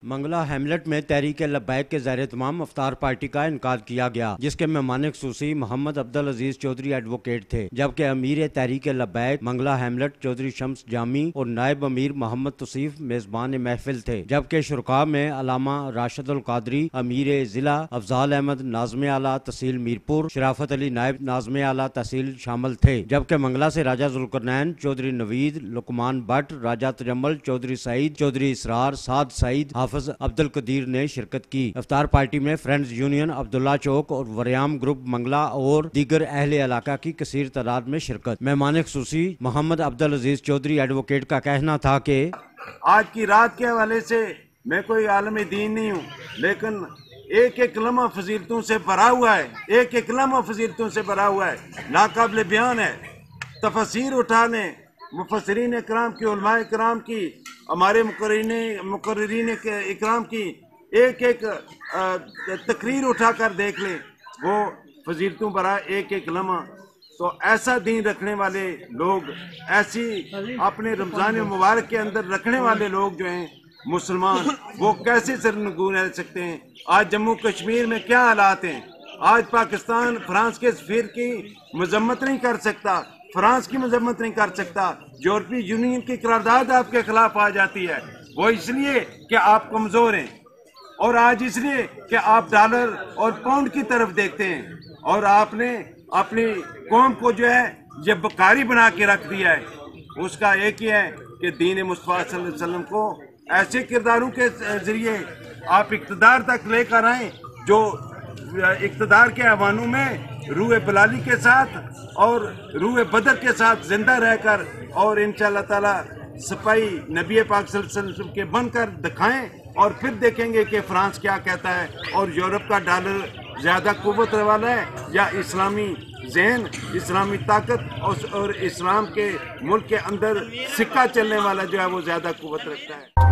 Mangla Hamlet میں تحریک لبیک کے زیر اہتمام افطار پارٹی کا انعقاد کیا گیا، جس کے مہمان خصوصی محمد عبدالعزیز چودھری ایڈوکیٹ تھے، جبکہ امیر تحریک لبیک منگلا ہیملٹ چودھری شمس جامی اور نائب امیر محمد توصیف میزبان محفل تھے، جبکہ شرکاء میں علامہ راشد القادری امیر ضلع، افضال احمد ناظم اعلیٰ تحصیل میرپور، شرافت علی نائب ناظم اعلیٰ تحصیل شامل تھے، جبکہ منگلا سے راجہ ذوالقرنین چودھری نوید، لقمان بٹ، راجہ تجمل چودھری سعید، چودھری اسرار، سعد سعید، حافظ عبد القدیر نے شرکت کی۔ افطار پارٹی میں فرینڈز یونین عبداللہ چوک اور وریام گروپ منگلا اور دیگر اہل علاقہ کی کثیر تعداد میں شرکت۔ مہمان خصوصی محمد عبدالعزیز چودھری ایڈوکیٹ کا کہنا تھا کہ آج کی رات کے حوالے سے میں کوئی عالم دین نہیں ہوں، لیکن ایک ایک لمحہ فضیلتوں سے بھرا ہوا ہے، ایک ایک لمحہ فضیلتوں سے بھرا ہوا ہے، ناقابل بیان ہے۔ تفاسیر اٹھا لیں، مفسرین اکرام کی، علماء اکرام کی، ہمارے مقررین اکرام کی ایک ایک تقریر اٹھا کر دیکھ لیں، وہ فضیلتوں بھرا ایک ایک لمحہ۔ تو ایسا دین رکھنے والے لوگ، ایسی اپنے رمضان مبارک کے اندر رکھنے والے لوگ جو ہیں مسلمان، وہ کیسے سرنگوں رہ سکتے ہیں؟ آج جموں کشمیر میں کیا حالات ہیں؟ آج پاکستان فرانس کے سفیر کی مذمت نہیں کر سکتا، فرانس کی مذمت نہیں کر سکتا، یورپی یونین کی قرارداد آپ کے خلاف آ جاتی ہے، وہ اس لیے کہ آپ کمزور ہیں، اور آج اس لیے کہ آپ ڈالر اور پاؤنڈ کی طرف دیکھتے ہیں، اور آپ نے اپنی قوم کو جو ہے یہ بکاری بنا کے رکھ دیا ہے۔ اس کا ایک ہی ہے کہ دین مصطفیٰ صلی اللہ علیہ وسلم کو ایسے کرداروں کے ذریعے آپ اقتدار تک لے کر آئیں جو اقتدار کے ایوانوں میں روح بلالی کے ساتھ اور روح بدر کے ساتھ زندہ رہ کر، اور انشاءاللہ تعالی سپاہی نبی پاک صلی اللہ علیہ وسلم کے بن کر دکھائیں، اور پھر دیکھیں گے کہ فرانس کیا کہتا ہے، اور یورپ کا ڈالر زیادہ قوت والا ہے یا اسلامی ذہن، اسلامی طاقت اور اسلام کے ملک کے اندر سکہ چلنے والا جو ہے وہ زیادہ قوت رکھتا ہے۔